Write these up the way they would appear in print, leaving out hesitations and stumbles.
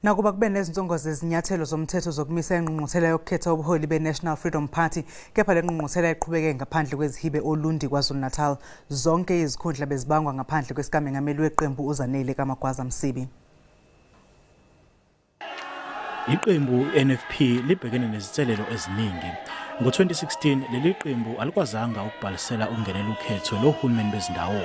Nakuba kube nezinsongo zezinyathelo zomthetho zokumisa ingqungquthela yokukhetha ubuholi beNational Freedom Party, kepha lengqungquthela iqhubeke ngaphandle kwezihibe Olundi Kwazulu-Natal. Zonke izikhundla bezibangwa ngaphandle kwesikamengameli weqembu uZanele KaMagwaza-Msibi. Iqembu NFP libhekene nezinselelo eziningi. Ngo-2016 leli qembu alikwazanga ukubhalisela ukungenela ukhetho lohulumeni bezindawo.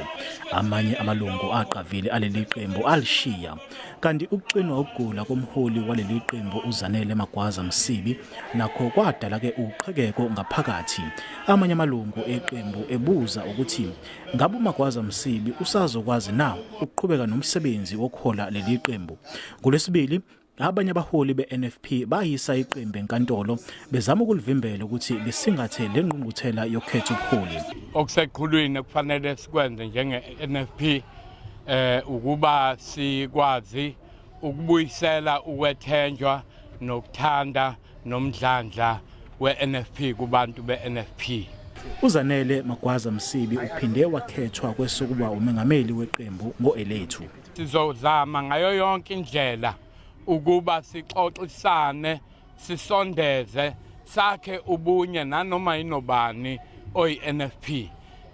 Amanye amalungu aqavile aleli qembu alishiya. Kanti ukuxinwa ukugula komholi waleli qembu uZanele KaMagwaza-Msibi nakho kwadala ke uqhekeko ngaphakathi. Amanye amalungu eqembu ebuza ukuthi ngabe uMagwaza-Msibi usazokwazi na ukuqhubeka nomsebenzi wokuhola leli qembu. Ngolwesibili abanye abaholi beNFP bayisa iqembu enkantolo bezama ukulivimbela ukuthi lisingathe lengqungquthela yokukhetha ubuholi. Okuseqhulwini kufanele sikwenze njenge-NFP ukuba sikwazi ukubuyisela ukwethenjwa nokuthanda nomdlandla we-NFP kubantu be-NFP. uZanele Magwaza-Msibi uphinde wakhethwa kwesokuba umengameli weqembu ngo-elethu. Sizozama ngayo yonke indlela ukuba sixoxisane, sisondeze, sakhe ubunye nanoma inobani oyi-NFP.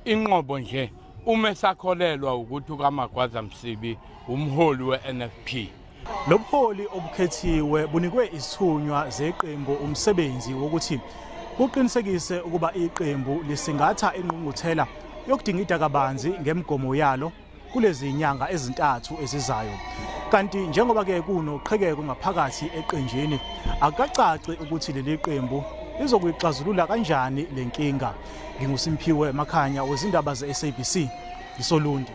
Inqobo nje uma sakholelwa ukuthi uKaMagwaza-Msibi umholi we-NFP. Lo buholi obukhethiwe bunikwe izithunywa zeqembu umsebenzi wokuthi buqinisekise ukuba iqembu lisingatha ingqungquthela yokudingida kabanzi ngemigomo yalo kulezi inyanga ezintathu ezizayo. Kanti njengoba ke kunoqhekeko ngaphakathi eqenjini, akacaci ukuthi leli qembu lizokuyixazulula kanjani lenkinga. NginguSimphiwe Makhanya wezindaba ze-SABC, Olundi.